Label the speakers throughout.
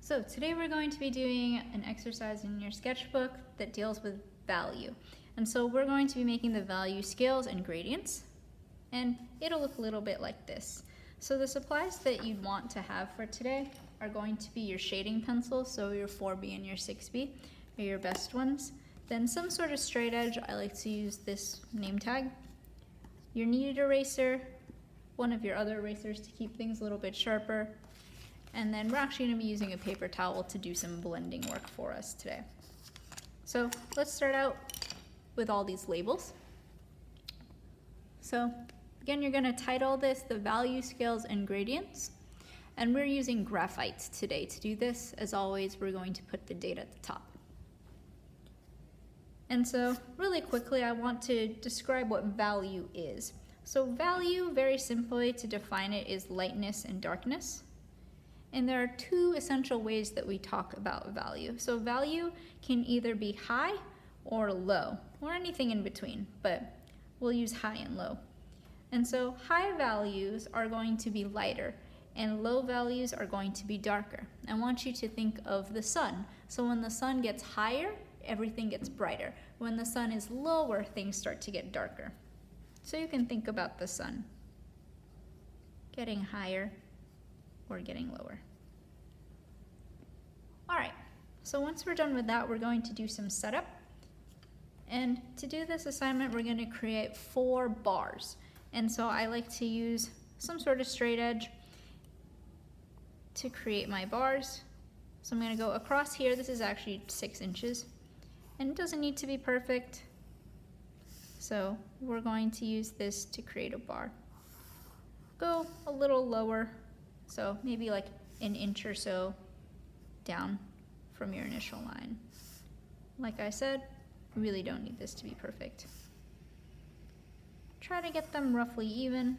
Speaker 1: So today we're going to be doing an exercise in your sketchbook that deals with value. And so we're going to be making the value scales and gradients, and it'll look a little bit like this. So the supplies that you'd want to have for today are going to be your shading pencil, so your 4B and your 6B are your best ones. Then some sort of straight edge, I like to use this name tag. Your kneaded eraser, one of your other erasers to keep things a little bit sharper. And then we're actually going to be using a paper towel to do some blending work for us today. So let's start out with all these labels. So again, you're going to title this the value scales and gradients. And we're using graphite today to do this. As always, we're going to put the date at the top. And so really quickly, I want to describe what value is. So value, very simply to define it, is lightness and darkness. And there are two essential ways that we talk about value. So value can either be high or low, or anything in between, but we'll use high and low. And so high values are going to be lighter, and low values are going to be darker. I want you to think of the sun. So when the sun gets higher, everything gets brighter. When the sun is lower, things start to get darker. So you can think about the sun getting higher or getting lower. All right, so once we're done with that, we're going to do some setup. And to do this assignment, we're going to create 4 bars. And so I like to use some sort of straight edge to create my bars. So I'm going to go across here. This is actually 6 inches, and it doesn't need to be perfect. So we're going to use this to create a bar. Go a little lower. So maybe like an inch or so down from your initial line. Like I said, really don't need this to be perfect. Try to get them roughly even.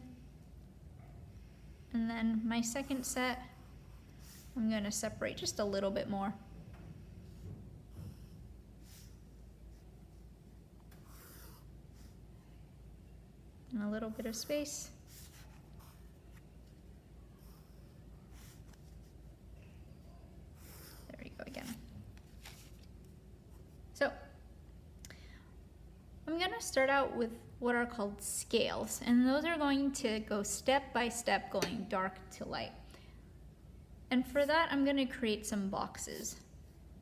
Speaker 1: And then my second set, I'm going to separate just a little bit more. And a little bit of space. Again. So I'm going to start out with what are called scales, and those are going to go step by step, going dark to light. And for that, I'm going to create some boxes,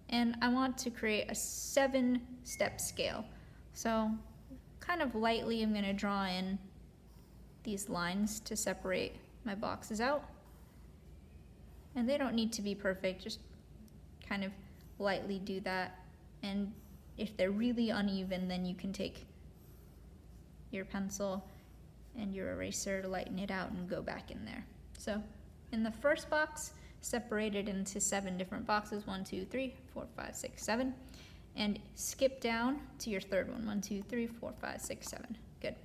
Speaker 1: and I want to create a 7-step scale. So kind of lightly, I'm going to draw in these lines to separate my boxes out, and they don't need to be perfect, just kind of lightly do that. And if they're really uneven, then you can take your pencil and your eraser to lighten it out and go back in there. So in the first box, separate it into 7 different boxes, 1, 2, 3, 4, 5, 6, 7, and skip down to your third one, 1, 2, 3, 4, 5, 6, 7. Good.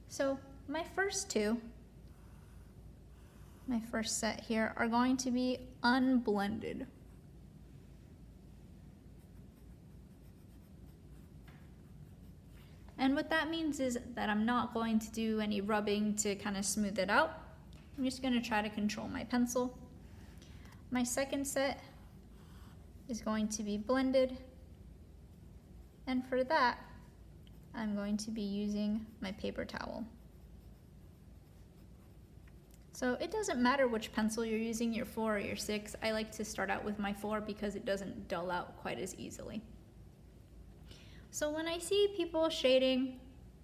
Speaker 1: So my first set here are going to be unblended. And what that means is that I'm not going to do any rubbing to kind of smooth it out. I'm just going to try to control my pencil. My second set is going to be blended. And for that, I'm going to be using my paper towel. So it doesn't matter which pencil you're using, your 4 or your 6. I like to start out with my 4 because it doesn't dull out quite as easily. So when I see people shading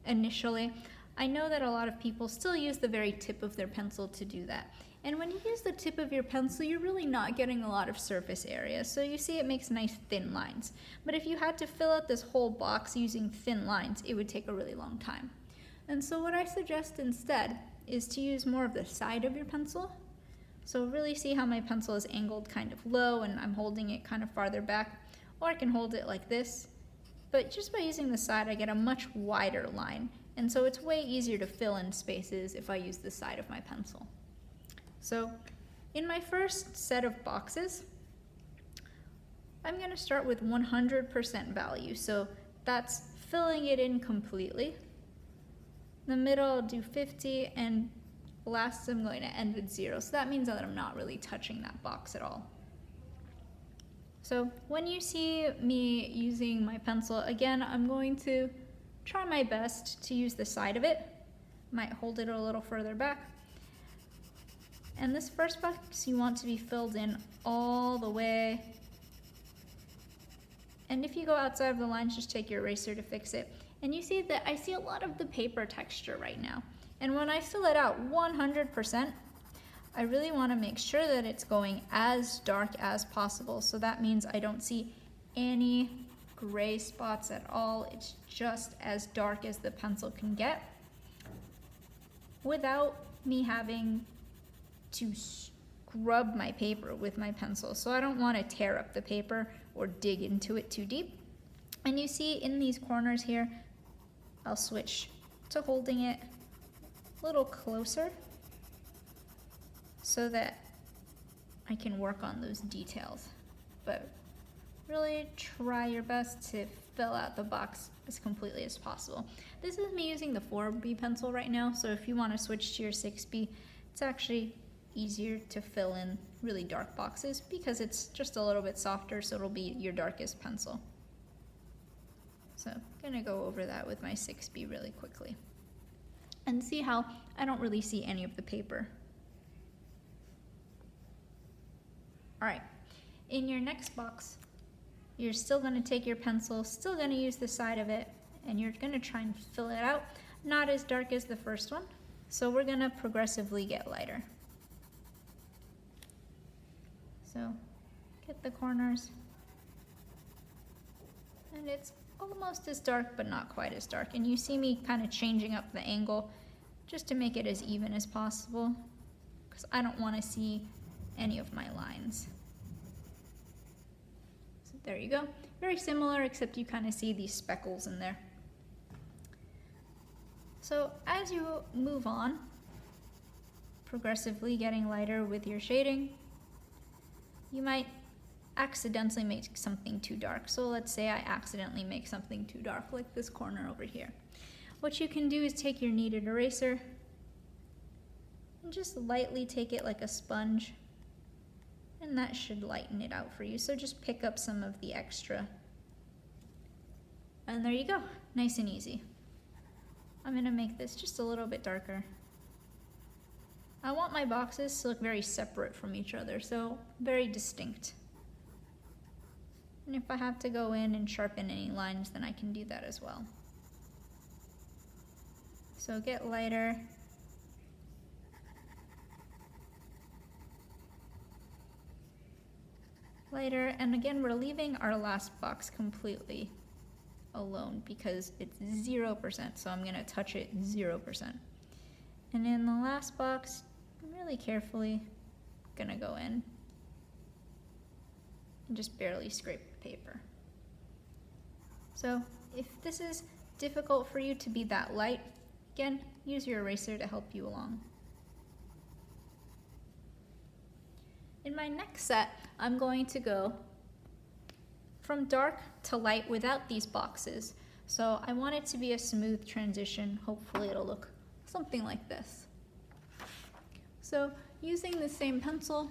Speaker 1: initially, I know that a lot of people still use the very tip of their pencil to do that. And when you use the tip of your pencil, you're really not getting a lot of surface area. So you see it makes nice thin lines. But if you had to fill out this whole box using thin lines, it would take a really long time. And so what I suggest instead is to use more of the side of your pencil. So really see how my pencil is angled kind of low and I'm holding it kind of farther back, or I can hold it like this. But just by using the side, I get a much wider line. And so it's way easier to fill in spaces if I use the side of my pencil. So in my first set of boxes, I'm going to start with 100% value. So that's filling it in completely. In the middle, I'll do 50, and last I'm going to end with 0. So that means that I'm not really touching that box at all. So when you see me using my pencil, again, I'm going to try my best to use the side of it. Might hold it a little further back. And this first box you want to be filled in all the way. And if you go outside of the lines, just take your eraser to fix it. And you see that I see a lot of the paper texture right now. And when I fill it out 100%, I really want to make sure that it's going as dark as possible. So that means I don't see any gray spots at all. It's just as dark as the pencil can get without me having to scrub my paper with my pencil. So I don't want to tear up the paper or dig into it too deep. And you see in these corners here, I'll switch to holding it a little closer so that I can work on those details. But really try your best to fill out the box as completely as possible. This is me using the 4B pencil right now, so if you want to switch to your 6B, it's actually easier to fill in really dark boxes because it's just a little bit softer, so it'll be your darkest pencil. So I'm gonna go over that with my 6B really quickly. And see how I don't really see any of the paper. All right, in your next box, you're still gonna take your pencil, still gonna use the side of it, and you're gonna try and fill it out, not as dark as the first one. So we're gonna progressively get lighter. So get the corners, and it's almost as dark, but not quite as dark. And you see me kind of changing up the angle just to make it as even as possible, because I don't want to see any of my lines. So there you go. Very similar, except you kind of see these speckles in there. So as you move on, progressively getting lighter with your shading, you might accidentally make something too dark. So let's say I accidentally make something too dark, like this corner over here. What you can do is take your kneaded eraser and just lightly take it like a sponge, and that should lighten it out for you. So just pick up some of the extra. And there you go, nice and easy. I'm gonna make this just a little bit darker. I want my boxes to look very separate from each other, so very distinct. And if I have to go in and sharpen any lines, then I can do that as well. So get lighter. Lighter, and again, we're leaving our last box completely alone because it's 0%, so I'm gonna touch it 0%. And in the last box, I'm really carefully gonna go in and just barely scrape the paper. So if this is difficult for you to be that light, again, use your eraser to help you along. In my next set, I'm going to go from dark to light without these boxes. So I want it to be a smooth transition. Hopefully it'll look something like this. So using the same pencil,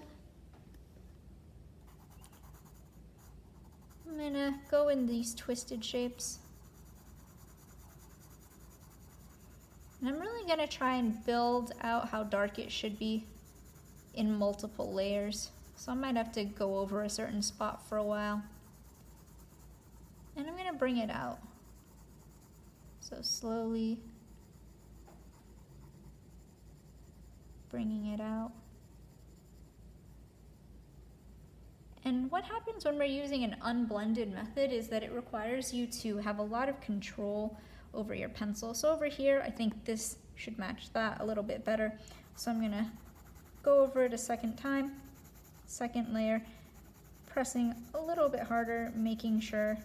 Speaker 1: I'm gonna go in these twisted shapes. And I'm really gonna try and build out how dark it should be in multiple layers. So I might have to go over a certain spot for a while. And I'm gonna bring it out. So slowly bringing it out. And what happens when we're using an unblended method is that it requires you to have a lot of control over your pencil. So over here, I think this should match that a little bit better. So I'm gonna go over it a second time, second layer, pressing a little bit harder, making sure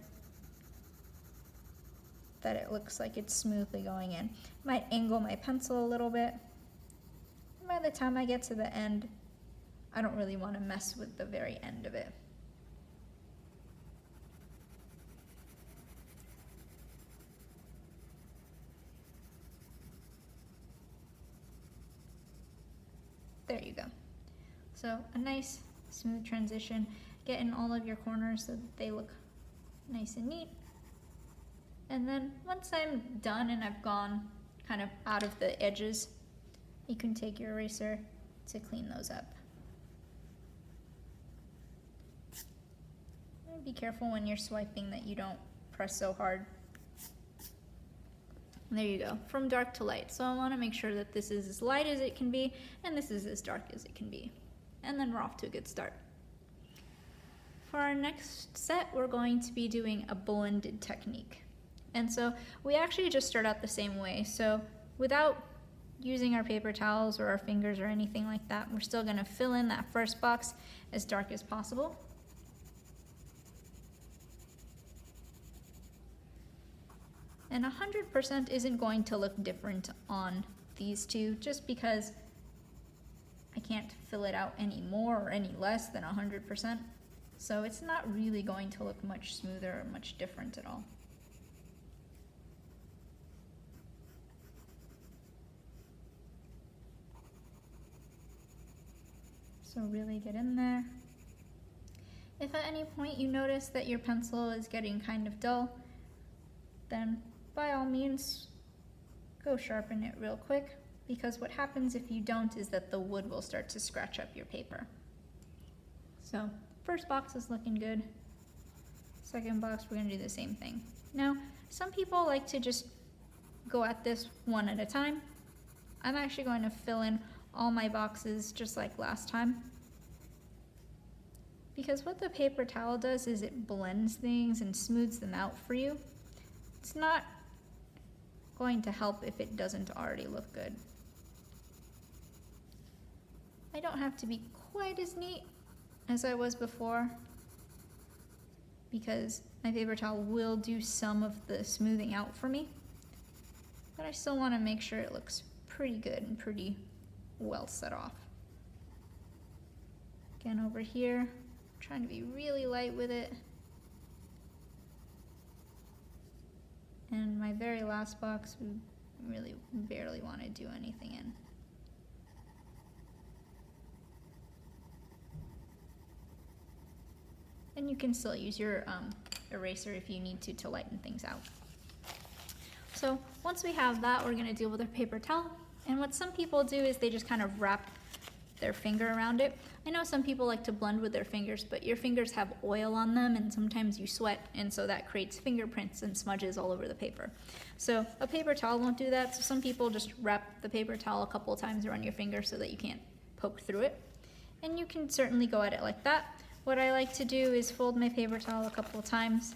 Speaker 1: that it looks like it's smoothly going in. Might angle my pencil a little bit. By the time I get to the end, I don't really want to mess with the very end of it. So a nice smooth transition. Get in all of your corners so that they look nice and neat. And then once I'm done and I've gone kind of out of the edges, you can take your eraser to clean those up. And be careful when you're swiping that you don't press so hard. And there you go, from dark to light. So I want to make sure that this is as light as it can be and this is as dark as it can be. And then we're off to a good start. For our next set, we're going to be doing a Boland Technique. And so we actually just start out the same way. So without using our paper towels or our fingers or anything like that, we're still going to fill in that first box as dark as possible. And 100% isn't going to look different on these two just because I can't fill it out any more or any less than 100%. So it's not really going to look much smoother or much different at all. So really get in there. If at any point you notice that your pencil is getting kind of dull, then by all means, go sharpen it real quick, because what happens if you don't is that the wood will start to scratch up your paper. So first box is looking good. Second box, we're going to do the same thing. Now, some people like to just go at this one at a time. I'm actually going to fill in all my boxes just like last time. Because what the paper towel does is it blends things and smooths them out for you. It's not going to help if it doesn't already look good. I don't have to be quite as neat as I was before, because my paper towel will do some of the smoothing out for me, but I still want to make sure it looks pretty good and pretty well set off. Again, over here, trying to be really light with it. And my very last box, we really barely want to do anything in. And you can still use your eraser if you need to lighten things out. So once we have that, we're going to deal with our paper towel. And what some people do is they just kind of wrap their finger around it. I know some people like to blend with their fingers, but your fingers have oil on them and sometimes you sweat, and so that creates fingerprints and smudges all over the paper. So a paper towel won't do that, so some people just wrap the paper towel a couple of times around your finger so that you can't poke through it. And you can certainly go at it like that. What I like to do is fold my paper towel a couple of times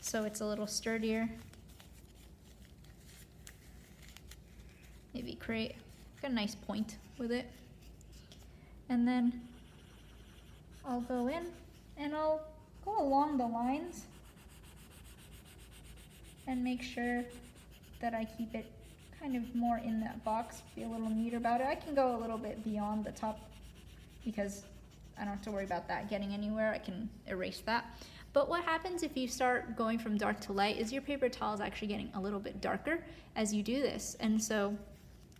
Speaker 1: so it's a little sturdier. Maybe create a nice point with it. And then I'll go in and I'll go along the lines and make sure that I keep it kind of more in that box, be a little neater about it. I can go a little bit beyond the top because I don't have to worry about that getting anywhere. I can erase that. But what happens if you start going from dark to light is your paper towel is actually getting a little bit darker as you do this. And so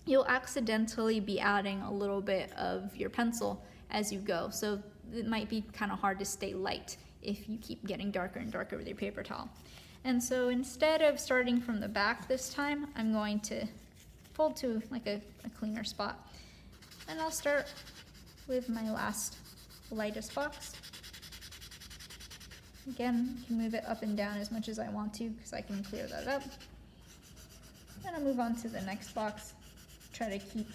Speaker 1: you'll accidentally be adding a little bit of your pencil as you go. So it might be kind of hard to stay light if you keep getting darker and darker with your paper towel. And so instead of starting from the back this time, I'm going to fold to like a cleaner spot. And I'll start with my last lightest box. Again, I can move it up and down as much as I want to because I can clear that up. Then I'll move on to the next box. Try to keep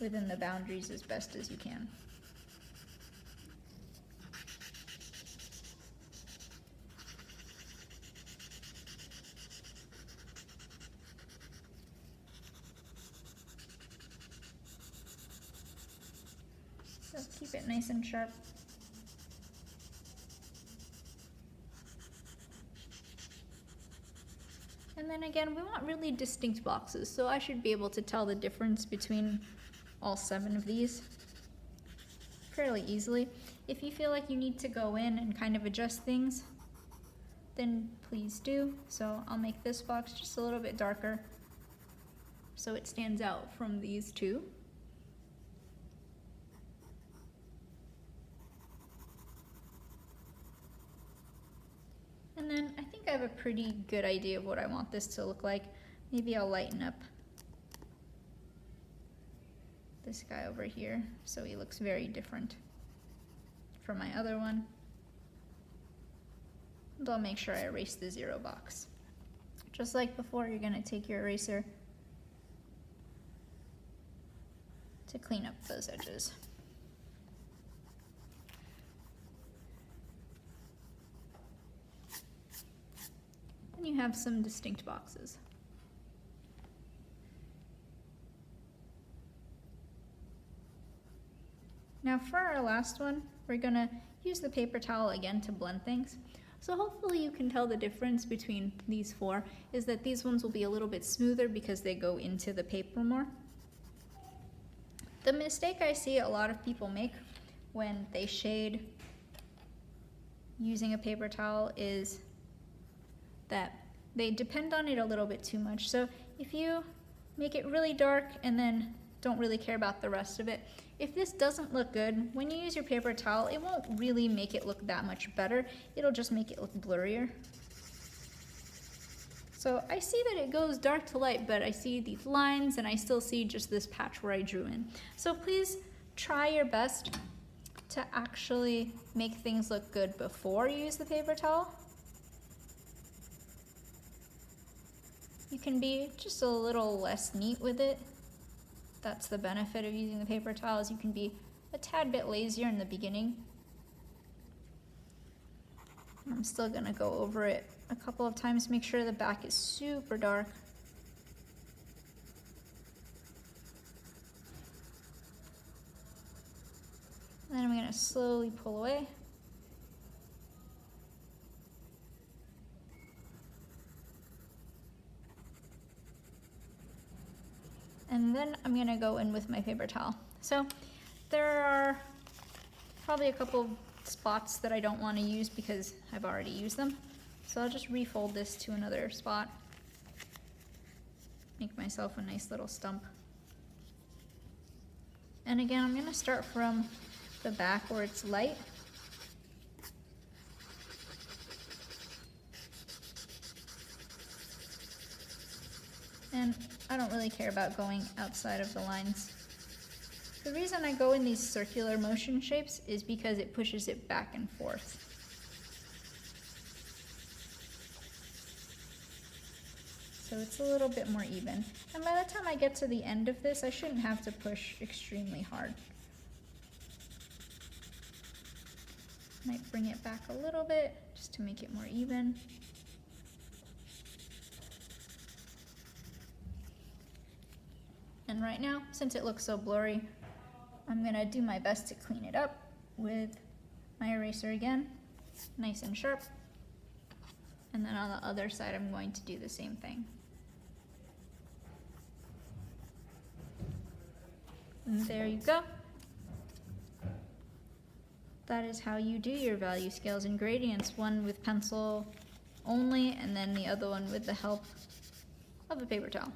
Speaker 1: within the boundaries as best as you can. So keep it nice and sharp. And then again, we want really distinct boxes, so I should be able to tell the difference between all 7 of these fairly easily. If you feel like you need to go in and kind of adjust things, then please do. So I'll make this box just a little bit darker so it stands out from these two. think I have a pretty good idea of what I want this to look like. Maybe I'll lighten up this guy over here so he looks very different from my other one. And I'll make sure I erase the 0 box. Just like before, you're going to take your eraser to clean up those edges. And you have some distinct boxes. Now for our last one, we're going to use the paper towel again to blend things. So hopefully you can tell the difference between these 4 is that these ones will be a little bit smoother because they go into the paper more. The mistake I see a lot of people make when they shade using a paper towel is that they depend on it a little bit too much. So if you make it really dark and then don't really care about the rest of it, if this doesn't look good, when you use your paper towel, it won't really make it look that much better. It'll just make it look blurrier. So I see that it goes dark to light, but I see these lines and I still see just this patch where I drew in. So please try your best to actually make things look good before you use the paper towel. You can be just a little less neat with it. That's the benefit of using the paper towel, is you can be a tad bit lazier in the beginning. I'm still gonna go over it a couple of times, make sure the back is super dark. Then I'm gonna slowly pull away. And then I'm gonna go in with my paper towel. So there are probably a couple spots that I don't want to use because I've already used them. So I'll just refold this to another spot. Make myself a nice little stump. And again, I'm gonna start from the back where it's light. And I don't really care about going outside of the lines. The reason I go in these circular motion shapes is because it pushes it back and forth. So it's a little bit more even. And by the time I get to the end of this, I shouldn't have to push extremely hard. Might bring it back a little bit just to make it more even. And right now, since it looks so blurry, I'm gonna do my best to clean it up with my eraser again, nice and sharp. And then on the other side, I'm going to do the same thing. And there you go. That is how you do your value scales and gradients, one with pencil only, and then the other one with the help of a paper towel.